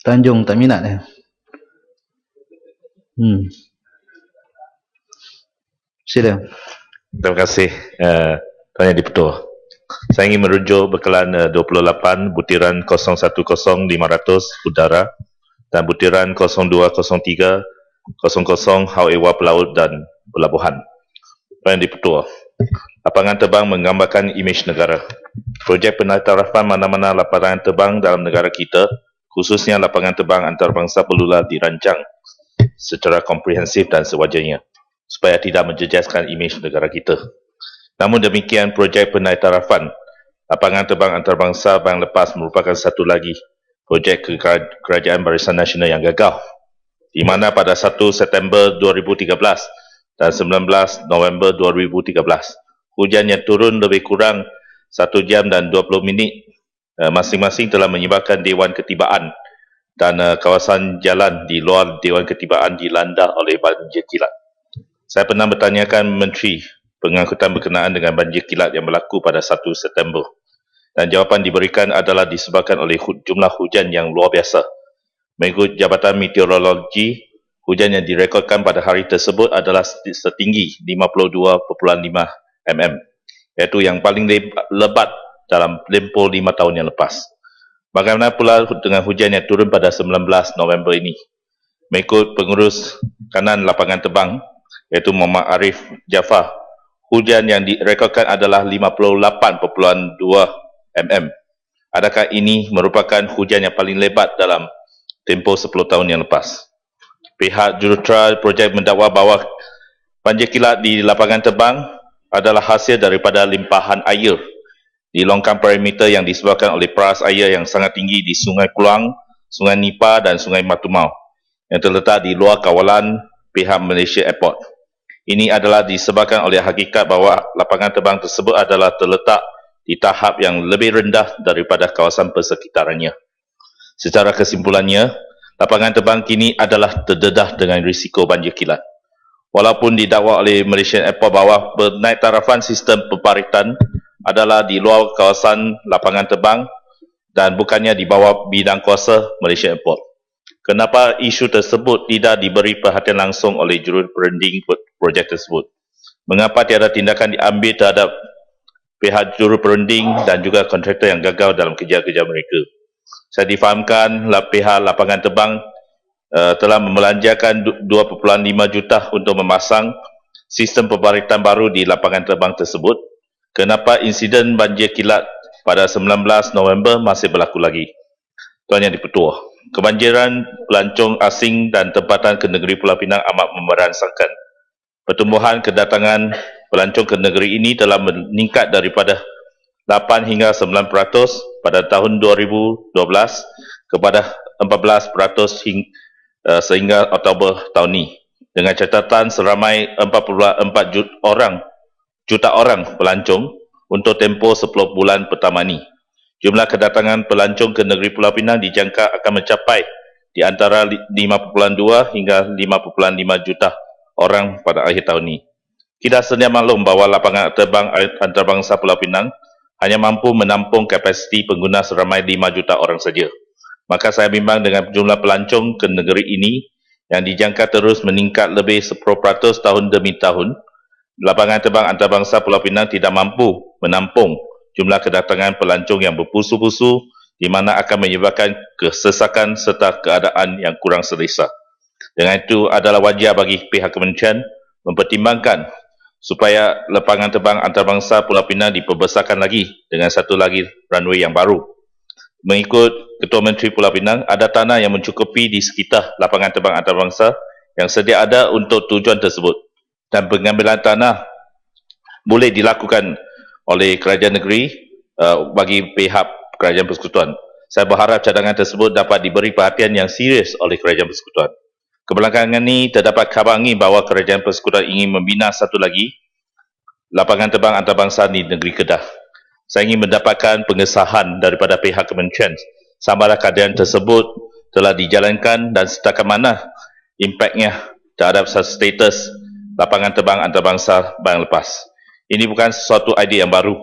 Tanjung tak minat eh. Sila. Terima kasih Tuan Yang di-Pertua. Saya ingin merujuk bekalan 28 butiran 010500 udara dan butiran 020300 hau ewa pelaut dan pelabuhan. Tuan Yang di-Pertua, lapangan terbang menggambarkan imej negara. Projek pentarafan mana-mana lapangan terbang dalam negara kita, khususnya lapangan terbang antarabangsa, perlulah dirancang secara komprehensif dan sewajarnya, supaya tidak menjejaskan imej negara kita. Namun demikian, projek pentarafan lapangan terbang antarabangsa yang lepas merupakan satu lagi projek Kerajaan Barisan Nasional yang gagal, di mana pada 1 September 2013 dan 19 November 2013, hujan yang turun lebih kurang 1 jam dan 20 minit masing-masing telah menyebabkan Dewan Ketibaan dan kawasan jalan di luar Dewan Ketibaan dilanda oleh banjir kilat. Saya pernah bertanyakan Menteri Pengangkutan berkenaan dengan banjir kilat yang berlaku pada 1 September. Dan jawapan diberikan adalah disebabkan oleh jumlah hujan yang luar biasa. Mengikut Jabatan Meteorologi, hujan yang direkodkan pada hari tersebut adalah setinggi 52.5 mm, iaitu yang paling lebat dalam tempoh 5 tahun yang lepas. Bagaimana pula dengan hujan yang turun pada 19 November ini? Mengikut pengurus kanan lapangan terbang, iaitu Muhammad Arif Jafar, hujan yang direkodkan adalah 58.2 mm. Adakah ini merupakan hujan yang paling lebat dalam tempoh 10 tahun yang lepas? Pihak jurutera projek mendakwa bahawa banjir kilat di lapangan terbang adalah hasil daripada limpahan air di longkang perimeter yang disebabkan oleh peras air yang sangat tinggi di Sungai Keluang, Sungai Nipah dan Sungai Matumau yang terletak di luar kawalan pihak Malaysia Airport. Ini adalah disebabkan oleh hakikat bahawa lapangan terbang tersebut adalah terletak di tahap yang lebih rendah daripada kawasan persekitarannya. Secara kesimpulannya, lapangan terbang kini adalah terdedah dengan risiko banjir kilat. Walaupun didakwa oleh Malaysian Airport bahawa penaitarafan sistem pembaritan adalah di luar kawasan lapangan terbang dan bukannya di bawah bidang kuasa Malaysian Airport. Kenapa isu tersebut tidak diberi perhatian langsung oleh juruperunding projek tersebut? Mengapa tiada tindakan diambil terhadap pihak juruperunding dan juga kontraktor yang gagal dalam kerja-kerja mereka? Saya difahamkan pihak lapangan terbang telah membelanjakan 2.5 juta untuk memasang sistem pembaritan baru di lapangan terbang tersebut. Kenapa insiden banjir kilat pada 19 November masih berlaku lagi? Tuan Yang di-Pertua, kebanjiran pelancong asing dan tempatan ke negeri Pulau Pinang amat memerangsangkan. Pertumbuhan kedatangan pelancong ke negeri ini telah meningkat daripada 8 hingga 9% pada tahun 2012 kepada 14% sehingga Oktober tahun ini, dengan catatan seramai 4.4 juta orang pelancong untuk tempoh 10 bulan pertama ini. Jumlah kedatangan pelancong ke negeri Pulau Pinang dijangka akan mencapai di antara 5.2 hingga 5.5 juta orang pada akhir tahun ini. Kita sedia maklum bahawa lapangan terbang antarabangsa Pulau Pinang hanya mampu menampung kapasiti pengguna seramai 5 juta orang saja. Maka saya bimbang dengan jumlah pelancong ke negeri ini yang dijangka terus meningkat lebih 10% tahun demi tahun. Lapangan terbang antarabangsa Pulau Pinang tidak mampu menampung jumlah kedatangan pelancong yang berpusu-pusu, di mana akan menyebabkan kesesakan serta keadaan yang kurang selesa. Dengan itu adalah wajar bagi pihak kementerian mempertimbangkan supaya lapangan terbang antarabangsa Pulau Pinang diperbesarkan lagi dengan satu lagi runway yang baru. Mengikut Ketua Menteri Pulau Pinang, ada tanah yang mencukupi di sekitar lapangan terbang antarabangsa yang sedia ada untuk tujuan tersebut, dan pengambilan tanah boleh dilakukan oleh kerajaan negeri bagi pihak kerajaan persekutuan. Saya berharap cadangan tersebut dapat diberi perhatian yang serius oleh kerajaan persekutuan. Kebelakangan ini terdapat khabar angin bahawa kerajaan persekutuan ingin membina satu lagi lapangan terbang antarabangsa di negeri Kedah. Saya ingin mendapatkan pengesahan daripada pihak kementerian sama ada kajian tersebut telah dijalankan dan setakat mana impaknya terhadap status lapangan terbang antarabangsa yang lepas. Ini bukan sesuatu idea yang baru,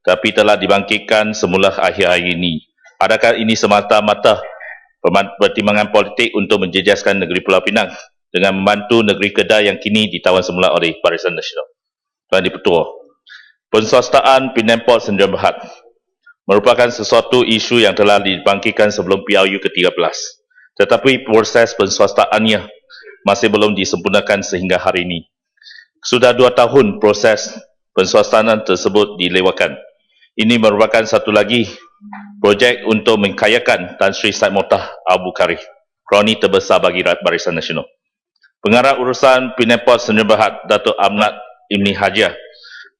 tapi telah dibangkitkan semula akhir-akhir ini. Adakah ini semata-mata pertimbangan politik untuk menjejaskan negeri Pulau Pinang dengan membantu negeri Kedah yang kini ditawan semula oleh Barisan Nasional. Tuan Di-Pertua, penswastaan Penang Port Sdn Bhd merupakan sesuatu isu yang telah dibangkitkan sebelum PRU ke-13. Tetapi proses penswastaannya masih belum disempurnakan sehingga hari ini. Sudah 2 tahun proses penswastaan tersebut dilewatkan. Ini merupakan satu lagi projek untuk mengkayakan Tan Sri Said Mokhtar Abu Kari, kroni terbesar bagi Barisan Nasional. Pengarah urusan Penang Port Sdn Bhd, Datuk Amnat Ibni Hajiah,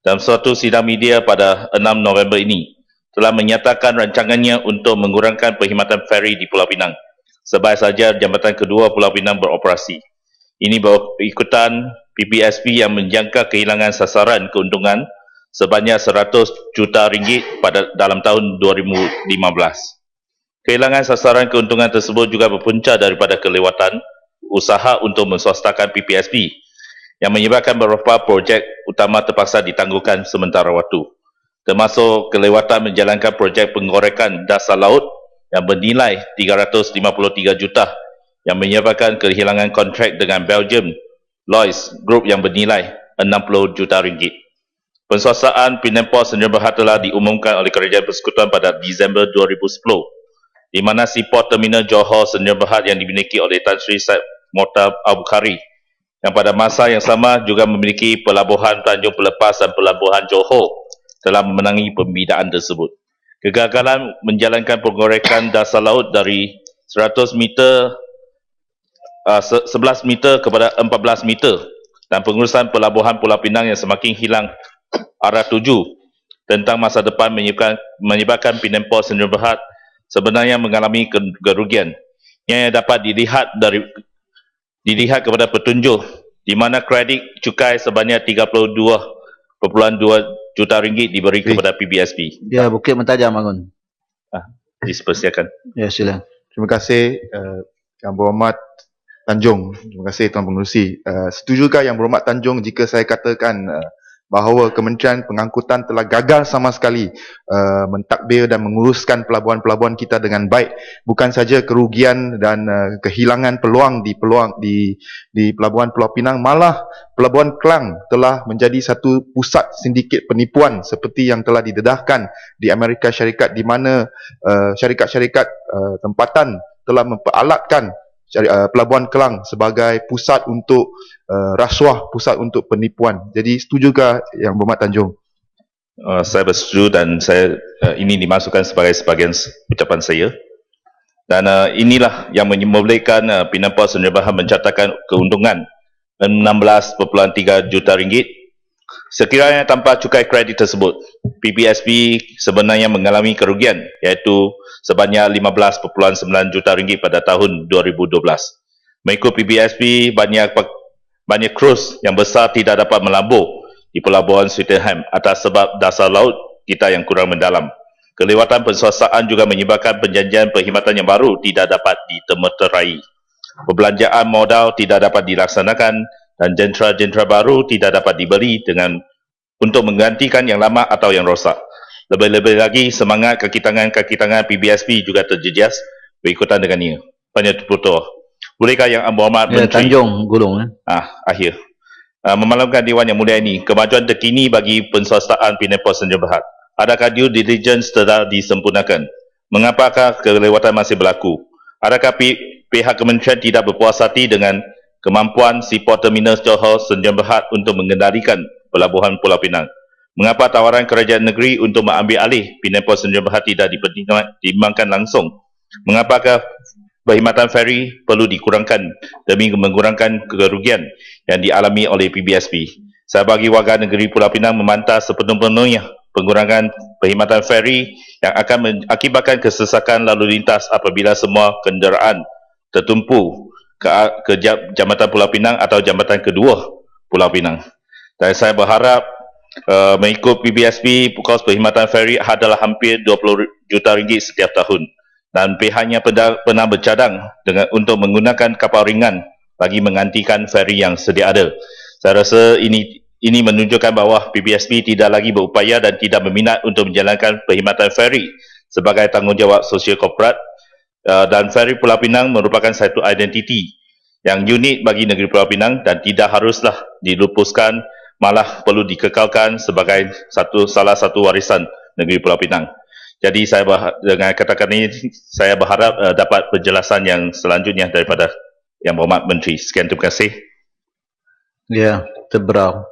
dalam suatu sidang media pada 6 November ini, telah menyatakan rancangannya untuk mengurangkan perkhidmatan feri di Pulau Pinang, sebaik saja jambatan kedua Pulau Pinang beroperasi. Ini berikutan PPSP yang menjangka kehilangan sasaran keuntungan sebanyak 100 juta ringgit dalam tahun 2015. Kehilangan sasaran keuntungan tersebut juga berpunca daripada kelewatan usaha untuk menswastakan PPSP yang menyebabkan beberapa projek utama terpaksa ditangguhkan sementara waktu, termasuk kelewatan menjalankan projek penggorekan dasar laut yang bernilai 353 juta yang menyebabkan kehilangan kontrak dengan Belgium Lloyds Group yang bernilai 60 juta ringgit. Penswastaan Penang Port Sdn Bhd telah diumumkan oleh Kerajaan Persekutuan pada Disember 2010, di mana Seaport Terminal Johor Sdn Bhd yang dimiliki oleh Tan Sri Said Mokhtar Abu Kari, yang pada masa yang sama juga memiliki pelabuhan Tanjung Pelepas dan pelabuhan Johor, telah memenangi pembinaan tersebut. Kegagalan menjalankan penggorekan dasar laut dari 11 meter kepada 14 meter dan pengurusan pelabuhan Pulau Pinang yang semakin hilang arah tuju tentang masa depan menyebabkan Penang Port Sdn Bhd sebenarnya mengalami kerugian yang dapat dilihat kepada petunjuk di mana kredit cukai sebanyak 32.2 juta ringgit diberi kepada PBSP. Ya, Bukit Mentajam, Bangun. Dipersilakan. Ya, sila. Terima kasih Yang Berhormat Tanjung. Terima kasih Tuan Pengerusi. Setujukah Yang Berhormat Tanjung jika saya katakan bahawa Kementerian Pengangkutan telah gagal sama sekali mentadbir dan menguruskan pelabuhan-pelabuhan kita dengan baik? Bukan saja kerugian dan kehilangan peluang di pelabuhan Pulau Pinang, malah Pelabuhan Klang telah menjadi satu pusat sindiket penipuan seperti yang telah didedahkan di Amerika Syarikat, di mana syarikat-syarikat tempatan telah memperalatkan Pelabuhan Klang sebagai pusat untuk rasuah, pusat untuk penipuan. Jadi setujukah Yang Berhormat Tanjung? Saya bersetuju dan ini dimasukkan sebagai sebahagian ucapan saya. Dan inilah yang membolehkan Penang Port Sdn Bhd mencatatkan keuntungan 16.3 juta ringgit. Sekiranya tanpa cukai kredit tersebut, PBSP sebenarnya mengalami kerugian iaitu sebanyak 15.9 juta ringgit pada tahun 2012. Mengikut PBSP, banyak krus yang besar tidak dapat melabur di Pelabuhan Swettenham atas sebab dasar laut kita yang kurang mendalam. Kelewatan penswastaan juga menyebabkan perjanjian perkhidmatan yang baru tidak dapat ditemeterai. Perbelanjaan modal tidak dapat dilaksanakan dan jentera-jentera baru tidak dapat dibeli untuk menggantikan yang lama atau yang rosak. Lebih-lebih lagi, semangat kaki tangan PBSP juga terjejas berikutan dengannya. Tuan Di-Pertua, bolehkah Yang Berhormat Ya, Menteri Tanjung, Gulung. akhir memaklumkan Dewan Yang Mulia ini kemajuan terkini bagi penswastaan Penang Port Sdn Bhd? Adakah due diligence telah disempurnakan? Mengapakah kelewatan masih berlaku? Adakah pihak kementerian tidak berpuas hati dengan kemampuan Seaport Terminal Johor Sdn Bhd untuk mengendalikan pelabuhan Pulau Pinang? Mengapa tawaran kerajaan negeri untuk mengambil alih Penang Port Sdn Bhd tidak dipertimbangkan langsung? Mengapakah perkhidmatan feri perlu dikurangkan demi mengurangkan kerugian yang dialami oleh PBSP? Saya bagi warga negeri Pulau Pinang membantah sepenuh-penuhnya pengurangan perkhidmatan feri yang akan mengakibatkan kesesakan lalu lintas apabila semua kenderaan tertumpu ke Jambatan Pulau Pinang atau Jambatan kedua Pulau Pinang. Dan saya berharap mengikut PBSP, kos perkhidmatan feri adalah hampir 20 juta ringgit setiap tahun. Dan pihaknya pernah bercadang untuk menggunakan kapal ringan bagi menggantikan feri yang sedia ada. Saya rasa ini menunjukkan bahawa PBSP tidak lagi berupaya dan tidak berminat untuk menjalankan perkhidmatan feri sebagai tanggungjawab sosial korporat dan Ferry Pulau Pinang merupakan satu identiti yang unik bagi negeri Pulau Pinang dan tidak haruslah dilupuskan, malah perlu dikekalkan sebagai salah satu warisan negeri Pulau Pinang. Jadi dengan katakan ini, saya berharap dapat penjelasan yang selanjutnya daripada Yang Berhormat Menteri. Sekian, terima kasih. Ya, Tebrau.